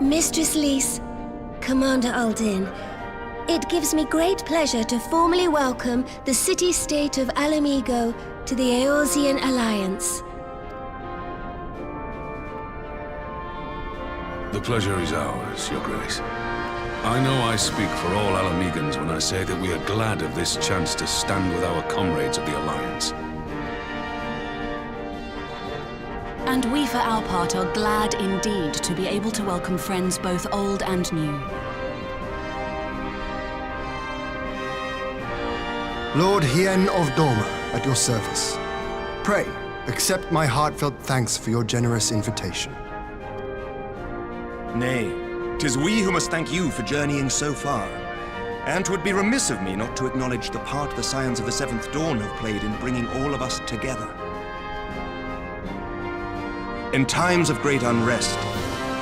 Mistress Lys, Commander Aldin, it gives me great pleasure to formally welcome the city-state of Alamigo to the Eorzean Alliance. The pleasure is ours, Your Grace. I know I speak for all Alamegans when I say that we are glad of this chance to stand with our comrades of the Alliance. And we, for our part, are glad indeed to be able to welcome friends both old and new. Lord Hien of Dorma, at your service. Pray, accept my heartfelt thanks for your generous invitation. Nay, 'tis we who must thank you for journeying so far. And 'twould be remiss of me not to acknowledge the part the Scions of the Seventh Dawn have played in bringing all of us together. In times of great unrest,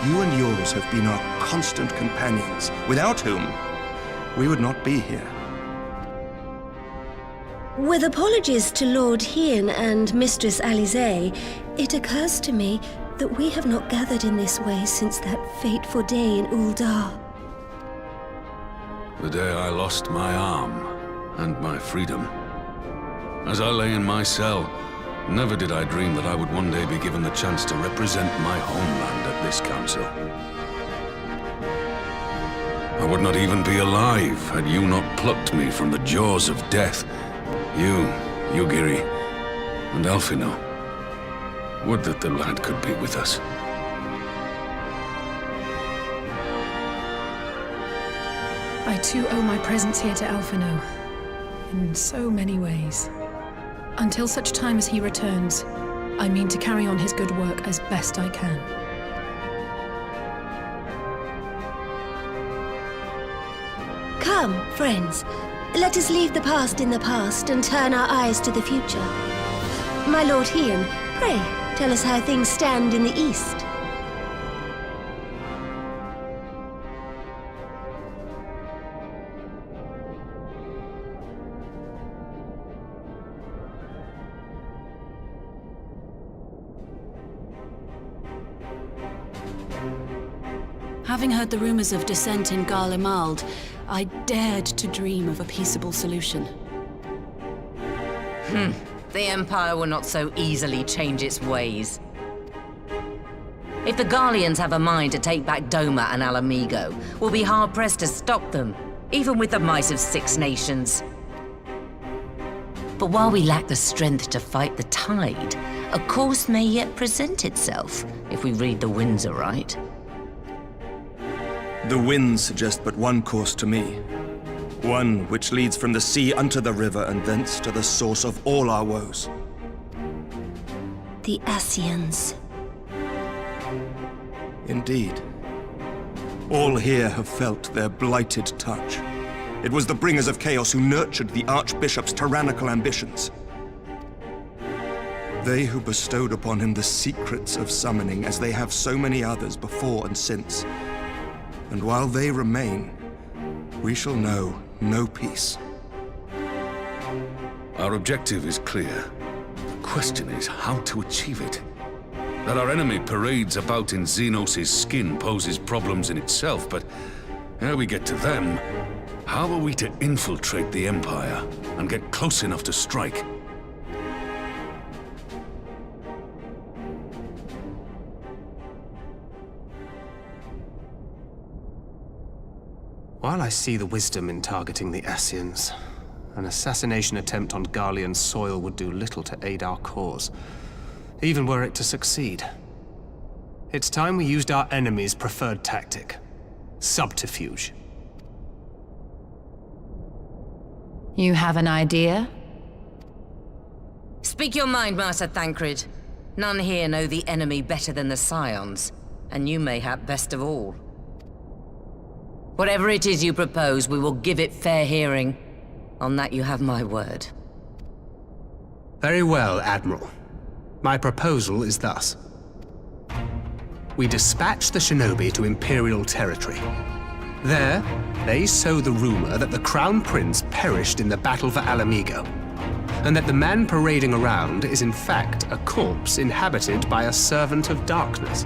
you and yours have been our constant companions, without whom we would not be here. With apologies to Lord Hien and Mistress Alize, it occurs to me that we have not gathered in this way since that fateful day in Uldar. The day I lost my arm and my freedom. As I lay in my cell, never did I dream that I would one day be given the chance to represent my homeland at this council. I would not even be alive had you not plucked me from the jaws of death. You, Yugiri, and Alphino. Would that the lad could be with us. I too owe my presence here to Alphino, in so many ways. Until such time as he returns, I mean to carry on his good work as best I can. Come, friends. Let us leave the past in the past and turn our eyes to the future. My Lord Hien, pray, tell us how things stand in the East. Having heard the rumors of dissent in Garlemald, I dared to dream of a peaceable solution. The Empire will not so easily change its ways. If the Garleans have a mind to take back Doma and Alamigo, we'll be hard-pressed to stop them, even with the might of 6 nations. But while we lack the strength to fight the tide, a course may yet present itself, if we read the winds aright. The winds suggest but one course to me. One which leads from the sea unto the river and thence to the source of all our woes. The Scions. Indeed. All here have felt their blighted touch. It was the bringers of chaos who nurtured the Archbishop's tyrannical ambitions. They who bestowed upon him the secrets of summoning, as they have so many others before and since. And while they remain, we shall know no peace. Our objective is clear. The question is how to achieve it. That our enemy parades about in Xenos' skin poses problems in itself, but ere we get to them, how are we to infiltrate the Empire and get close enough to strike? While I see the wisdom in targeting the Scions, an assassination attempt on Garlean soil would do little to aid our cause, even were it to succeed. It's time we used our enemy's preferred tactic: subterfuge. You have an idea? Speak your mind, Master Thancred. None here know the enemy better than the Scions, and you mayhap best of all. Whatever it is you propose, we will give it fair hearing. On that you have my word. Very well, Admiral. My proposal is thus. We dispatch the shinobi to Imperial territory. There, they sow the rumor that the Crown Prince perished in the battle for Alamigo, and that the man parading around is in fact a corpse inhabited by a servant of darkness.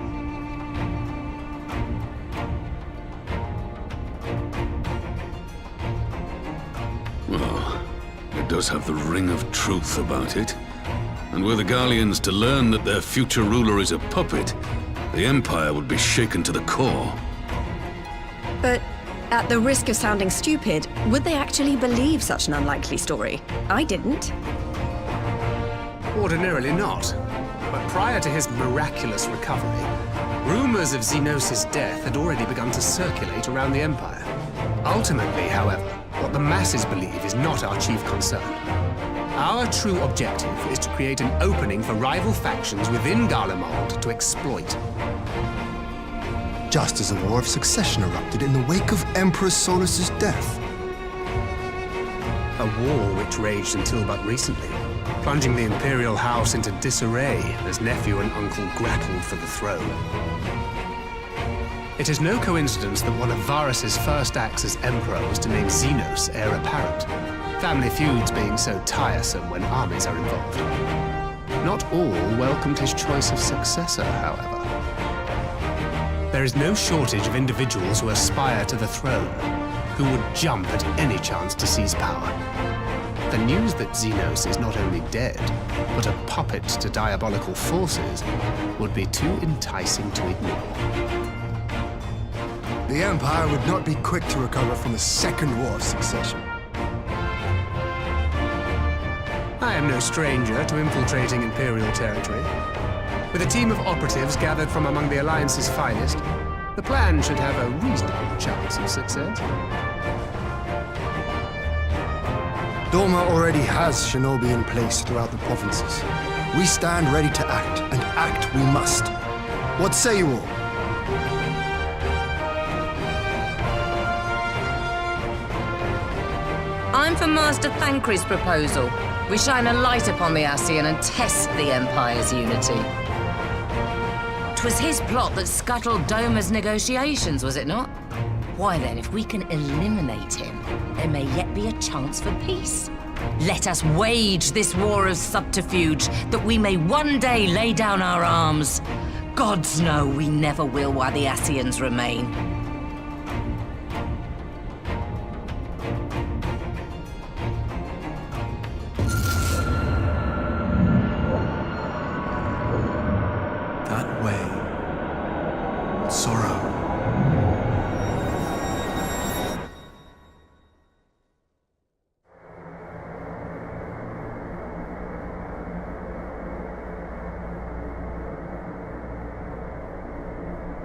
It does have the ring of truth about it. And were the Garleans to learn that their future ruler is a puppet, the Empire would be shaken to the core. But at the risk of sounding stupid, would they actually believe such an unlikely story? I didn't. Ordinarily not. But prior to his miraculous recovery, rumors of Xenos' death had already begun to circulate around the Empire. Ultimately, however, what the masses believe is not our chief concern. Our true objective is to create an opening for rival factions within Garlemald to exploit. Just as a war of succession erupted in the wake of Emperor Solus's death. A war which raged until but recently, plunging the Imperial House into disarray as nephew and uncle grappled for the throne. It is no coincidence that one of Varus's first acts as Emperor was to name Xenos heir apparent, family feuds being so tiresome when armies are involved. Not all welcomed his choice of successor, however. There is no shortage of individuals who aspire to the throne, who would jump at any chance to seize power. The news that Xenos is not only dead, but a puppet to diabolical forces would be too enticing to ignore. The Empire would not be quick to recover from a second war of succession. I am no stranger to infiltrating Imperial territory. With a team of operatives gathered from among the Alliance's finest, the plan should have a reasonable chance of success. Doma already has shinobi in place throughout the provinces. We stand ready to act, and act we must. What say you all? I'm for Master Thancred's proposal. We shine a light upon the Ascian and test the Empire's unity. 'Twas his plot that scuttled Doma's negotiations, was it not? Why then, if we can eliminate him, there may yet be a chance for peace. Let us wage this war of subterfuge, that we may one day lay down our arms. Gods know we never will while the Ascians remain. That way. Sorrow.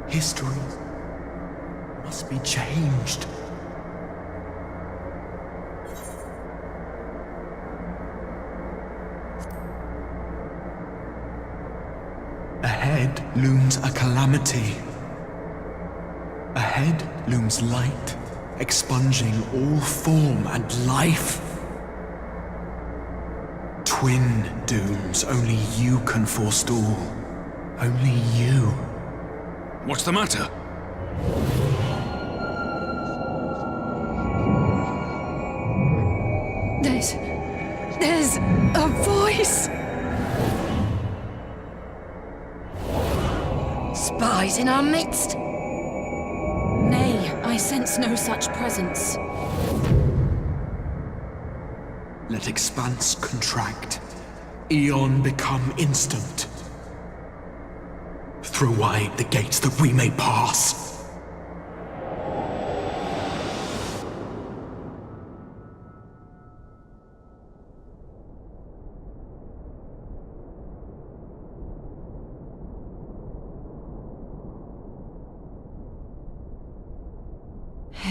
History must be changed. Ahead looms a calamity. Ahead looms light, expunging all form and life. Twin dooms only you can forestall. Only you. What's the matter? There's a voice! Spies in our midst? Nay, I sense no such presence. Let expanse contract. Eon become instant. Throw wide the gates that we may pass.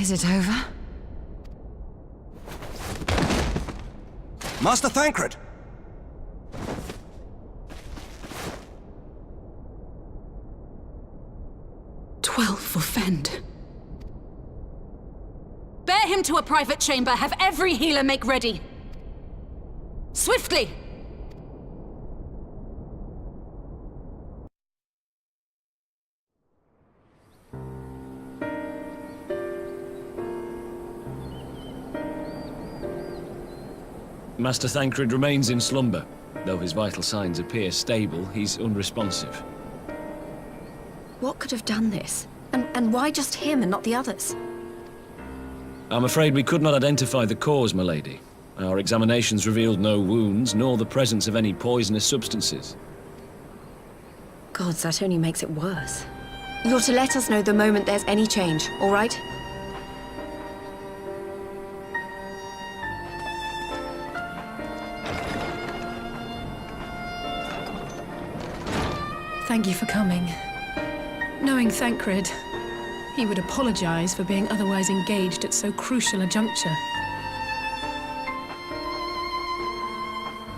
Is it over? Master Thancred! For Fend. Bear him to a private chamber. Have every healer make ready. Swiftly! Master Thancred remains in slumber. Though his vital signs appear stable, he's unresponsive. What could have done this? And why just him and not the others? I'm afraid we could not identify the cause, my lady. Our examinations revealed no wounds, nor the presence of any poisonous substances. Gods, that only makes it worse. You're to let us know the moment there's any change, all right? Thank you for coming. Knowing Thancred, he would apologize for being otherwise engaged at so crucial a juncture.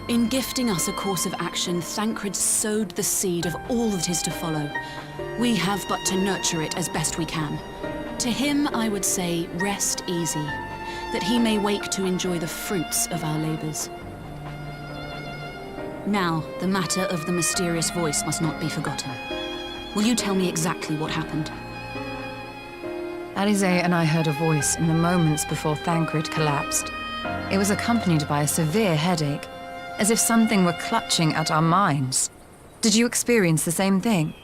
In gifting us a course of action, Thancred sowed the seed of all that is to follow. We have but to nurture it as best we can. To him, I would say, rest easy, that he may wake to enjoy the fruits of our labors. Now, the matter of the mysterious voice must not be forgotten. Will you tell me exactly what happened? Alize and I heard a voice in the moments before Thancred collapsed. It was accompanied by a severe headache, as if something were clutching at our minds. Did you experience the same thing?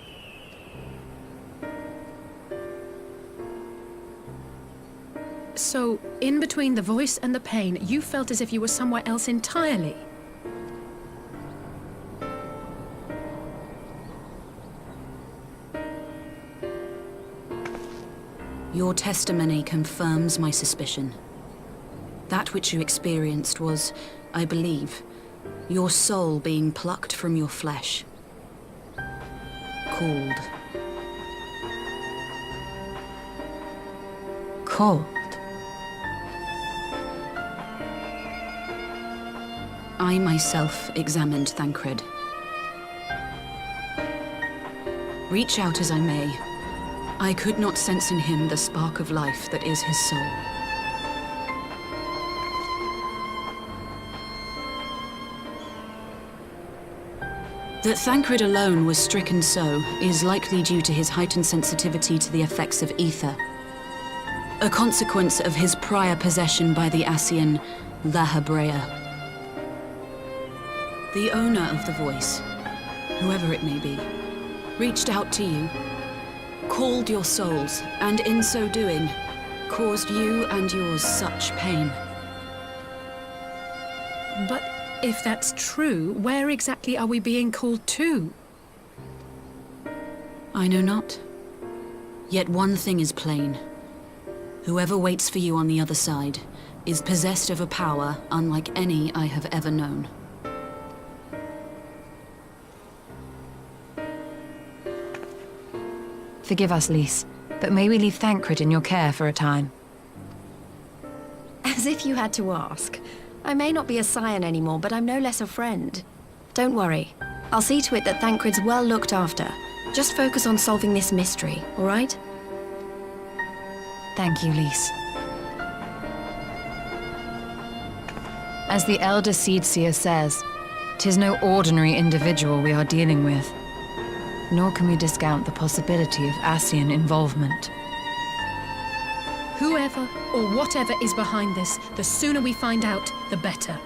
So, in between the voice and the pain, you felt as if you were somewhere else entirely. Your testimony confirms my suspicion. That which you experienced was, I believe, your soul being plucked from your flesh. Called. Cold. I myself examined Thancred. Reach out as I may, I could not sense in him the spark of life that is his soul. That Thancred alone was stricken so is likely due to his heightened sensitivity to the effects of ether, a consequence of his prior possession by the Ascian Lahabrea. The owner of the voice, whoever it may be, reached out to you, called your souls, and in so doing, caused you and yours such pain. But if that's true, where exactly are we being called to? I know not. Yet one thing is plain. Whoever waits for you on the other side is possessed of a power unlike any I have ever known. Forgive us, Lys, but may we leave Thancred in your care for a time? As if you had to ask. I may not be a scion anymore, but I'm no less a friend. Don't worry. I'll see to it that Thancred's well looked after. Just focus on solving this mystery, all right? Thank you, Lys. As the Elder Seedseer says, 'tis no ordinary individual we are dealing with. Nor can we discount the possibility of Ascian involvement. Whoever or whatever is behind this, the sooner we find out, the better.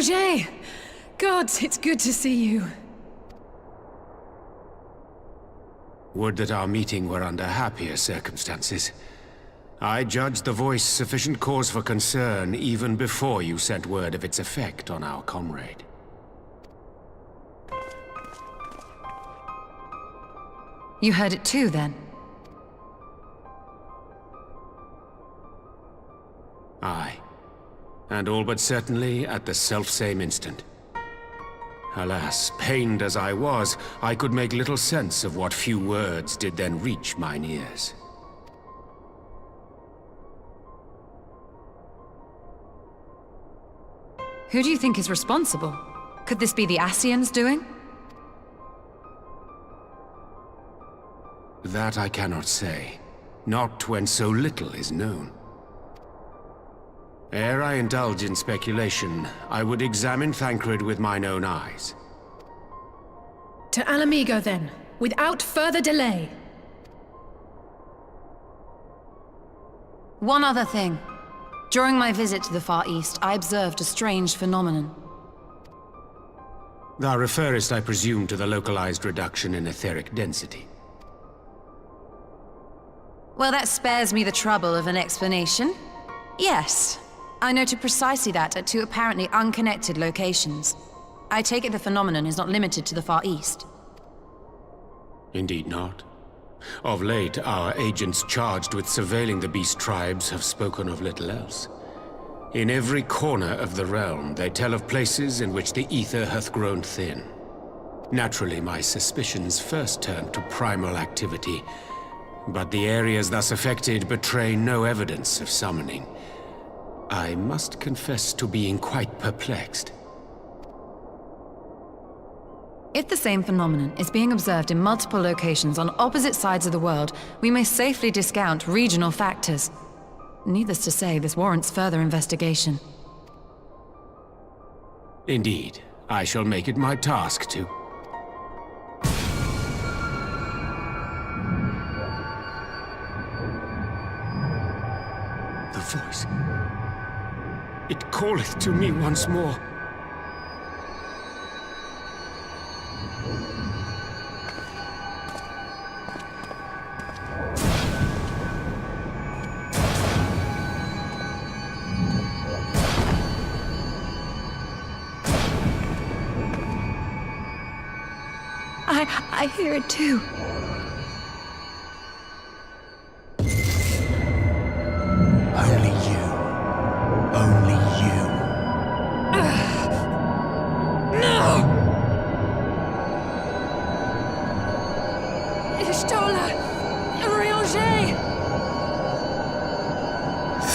Eorzean! Gods, it's good to see you. Would that our meeting were under happier circumstances. I judged the voice sufficient cause for concern even before you sent word of its effect on our comrade. You heard it too, then? Aye. And all but certainly at the selfsame instant. Alas, pained as I was, I could make little sense of what few words did then reach mine ears. Who do you think is responsible? Could this be the Scions doing? That I cannot say. Not when so little is known. Ere I indulge in speculation, I would examine Thancred with mine own eyes. To Alamigo, then, without further delay. One other thing. During my visit to the Far East, I observed a strange phenomenon. Thou referrest, I presume, to the localized reduction in etheric density. Well, that spares me the trouble of an explanation. Yes, I noted precisely that at two apparently unconnected locations. I take it the phenomenon is not limited to the Far East. Indeed not. Of late, our agents charged with surveilling the beast tribes have spoken of little else. In every corner of the realm, they tell of places in which the ether hath grown thin. Naturally, my suspicions first turned to primal activity, but the areas thus affected betray no evidence of summoning. I must confess to being quite perplexed. If the same phenomenon is being observed in multiple locations on opposite sides of the world, we may safely discount regional factors. Needless to say, this warrants further investigation. Indeed, I shall make it my task to. The voice. It calleth to me once more. I hear it too. Only you. Only you. No! Ishtola! Eorzean!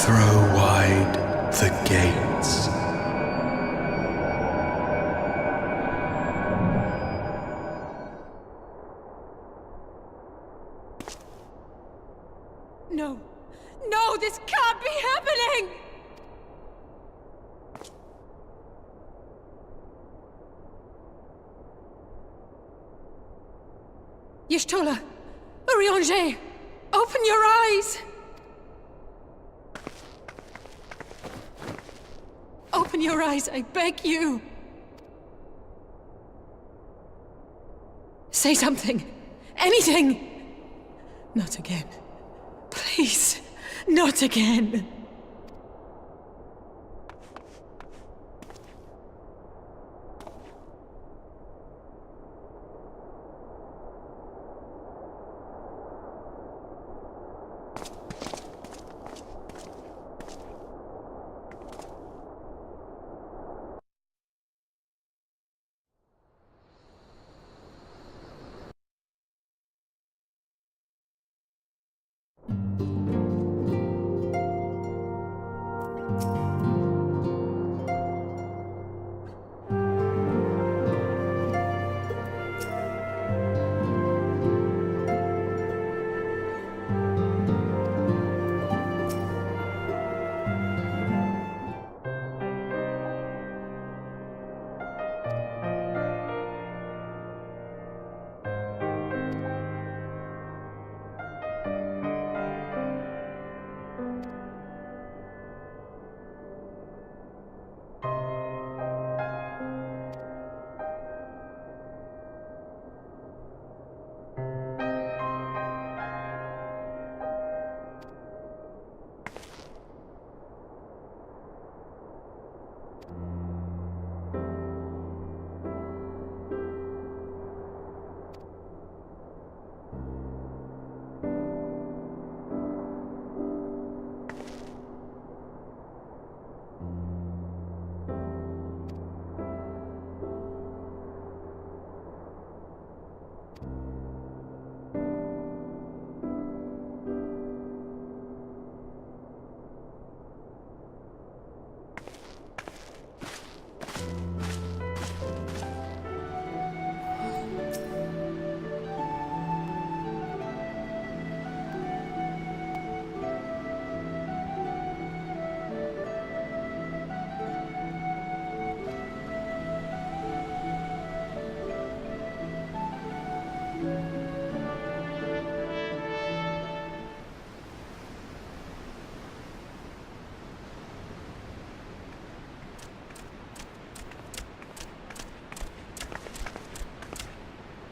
Throw wide the gates. No! No, this can't be happening! Y'shtola! Eorzean! Open your eyes! Open your eyes, I beg you! Say something! Anything! Not again. Please, not again.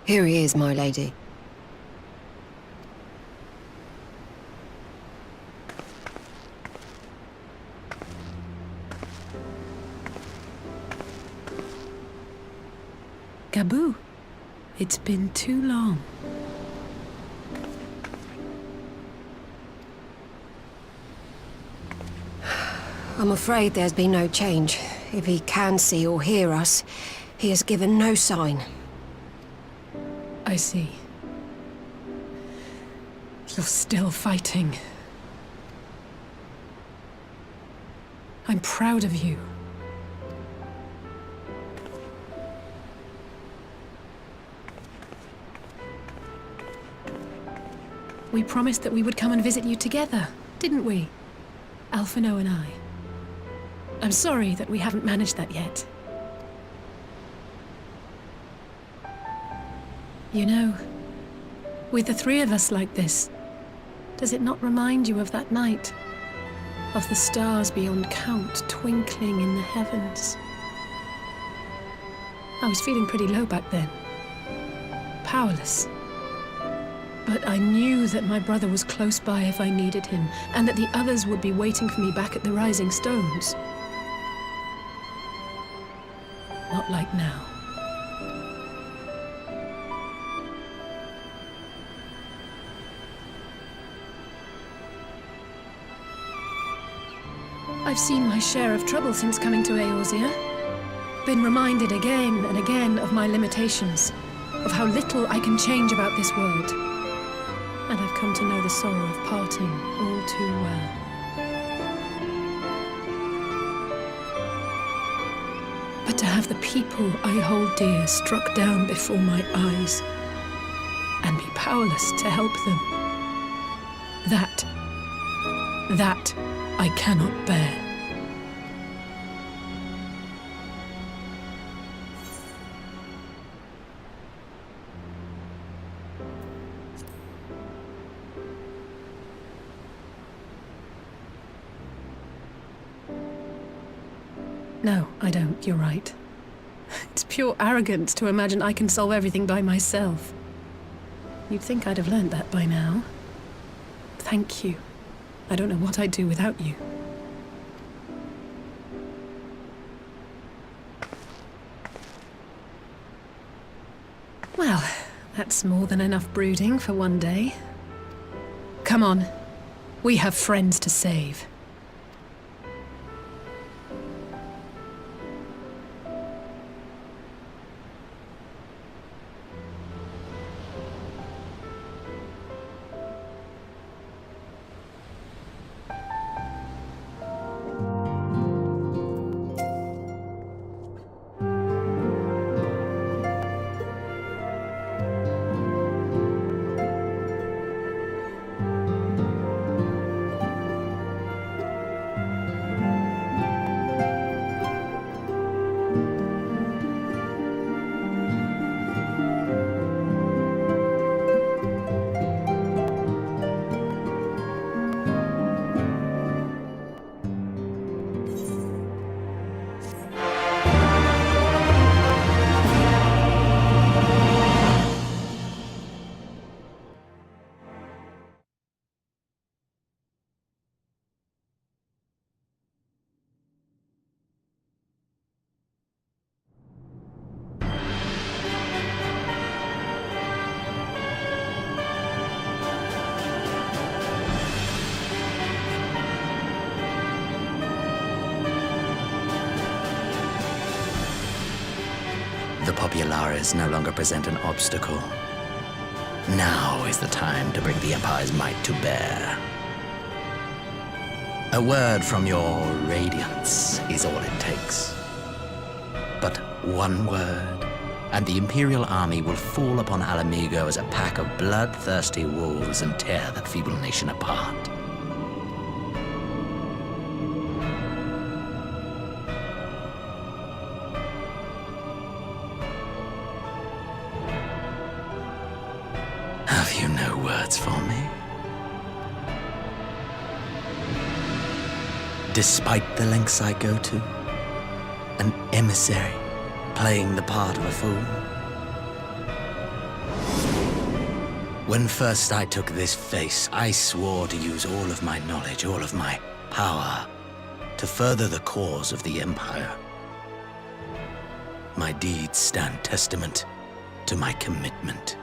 Here he is, my lady. Gabu, it's been too long. I'm afraid there's been no change. If he can see or hear us, he has given no sign. I see. You're still fighting. I'm proud of you. We promised that we would come and visit you together, didn't we? Alphino and I. I'm sorry that we haven't managed that yet. You know, with the three of us like this, does it not remind you of that night? Of the stars beyond count twinkling in the heavens? I was feeling pretty low back then. Powerless. But I knew that my brother was close by if I needed him, and that the others would be waiting for me back at the Rising Stones. Not like now. I've seen my share of trouble since coming to Eorzea. Been reminded again and again of my limitations, of how little I can change about this world. And I've come to know the sorrow of parting all too well. But to have the people I hold dear struck down before my eyes, and be powerless to help them, that I cannot bear. No, I don't. You're right. It's pure arrogance to imagine I can solve everything by myself. You'd think I'd have learned that by now. Thank you. I don't know what I'd do without you. Well, that's more than enough brooding for one day. Come on. We have friends to save. The Populares no longer present an obstacle. Now is the time to bring the Empire's might to bear. A word from your Radiance is all it takes. But one word, and the Imperial army will fall upon Alamigo as a pack of bloodthirsty wolves and tear that feeble nation apart. Have you no words for me? Despite the lengths I go to, an emissary playing the part of a fool, When first I took this face, I swore to use all of my knowledge, all of my power, to further the cause of the Empire. My deeds stand testament to my commitment.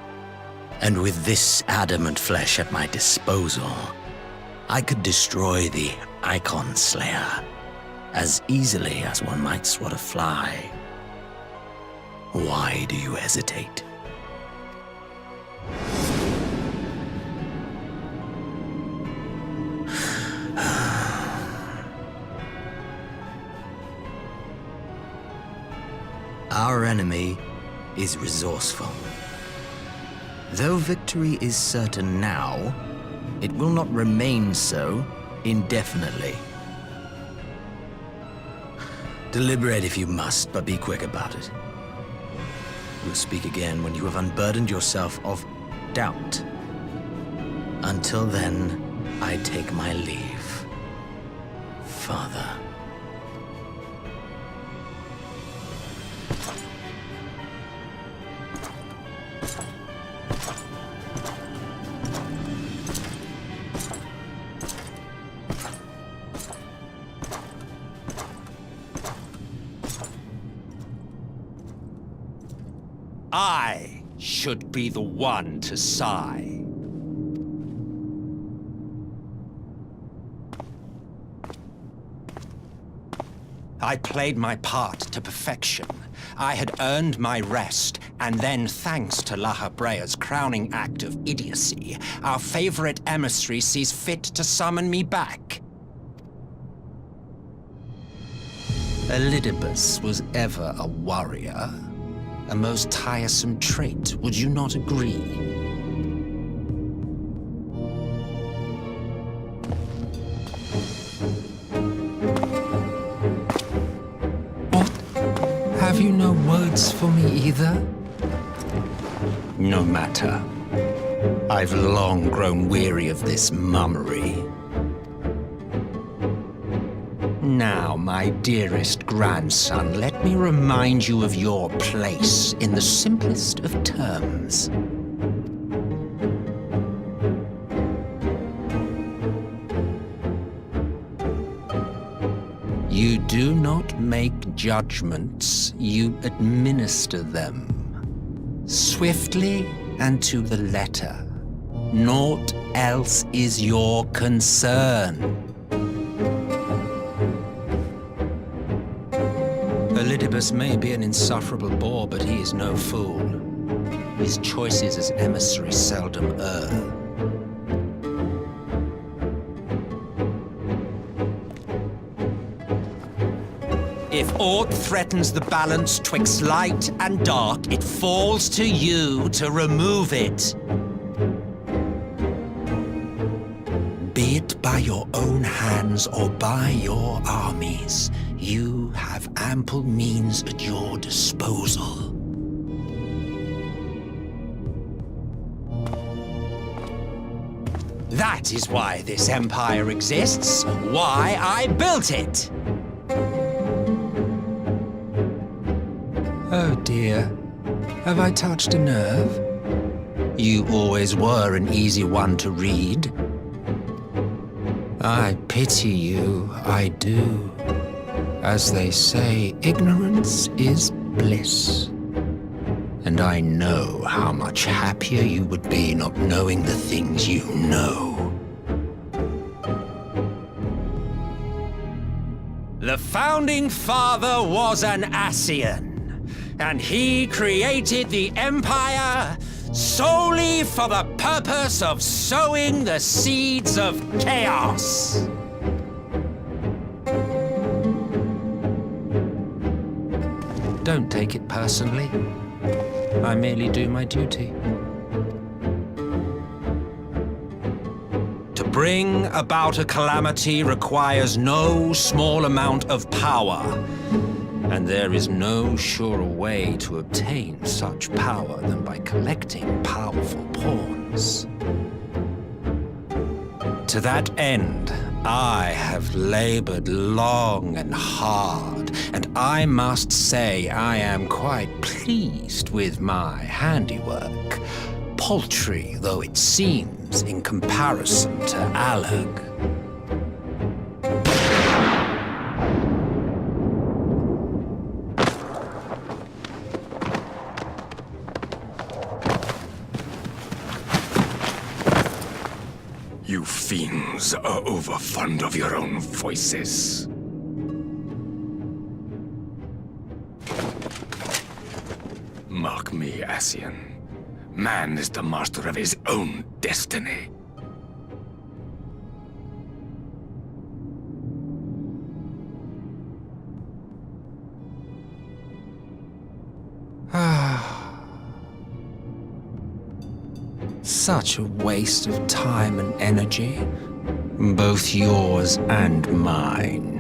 And with this adamant flesh at my disposal, I could destroy the Icon Slayer as easily as one might swat a fly. Why do you hesitate? Our enemy is resourceful. Though victory is certain now, it will not remain so indefinitely. Deliberate if you must, but be quick about it. We'll speak again when you have unburdened yourself of doubt. Until then, I take my leave, Father. I should be the one to sigh. I played my part to perfection. I had earned my rest, and then, thanks to La Habrea's crowning act of idiocy, our favorite emissary sees fit to summon me back. Elidibus was ever a warrior. A most tiresome trait, would you not agree? What? Have you no words for me either? No matter. I've long grown weary of this mummery. Now, my dearest grandson, let me remind you of your place in the simplest of terms. You do not make judgments, you administer them. Swiftly and to the letter. Naught else is your concern. Elidibus may be an insufferable bore, but he is no fool. His choices as emissary seldom err. If aught threatens the balance twixt light and dark, it falls to you to remove it. Be it by your own hands or by your armies, you have ample means at your disposal. That is why this empire exists, why I built it. Oh dear, have I touched a nerve? You always were an easy one to read. I pity you, I do. As they say, ignorance is bliss. And I know how much happier you would be not knowing the things you know. The founding father was an Ascian, and he created the Empire solely for the purpose of sowing the seeds of chaos. Don't take it personally. I merely do my duty. To bring about a calamity requires no small amount of power, and there is no surer way to obtain such power than by collecting powerful pawns. To that end, I have labored long and hard, and I must say I am quite pleased with my handiwork. paltry though it seems in comparison to Alag. You fiends are overfond of your own voices. Mark me, Ascian. Man is the master of his own destiny. Such a waste of time and energy, both yours and mine.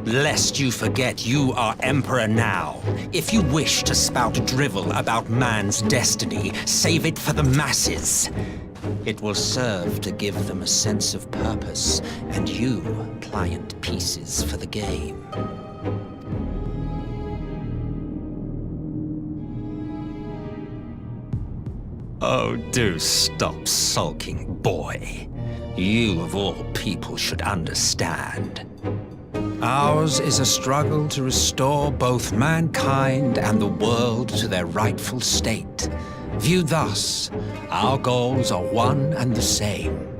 Lest you forget you are Emperor now. If you wish to spout drivel about man's destiny, save it for the masses. It will serve to give them a sense of purpose, and you pliant pieces for the game. Oh, do stop sulking, boy. You of all people should understand. Ours is a struggle to restore both mankind and the world to their rightful state. Viewed thus, our goals are one and the same.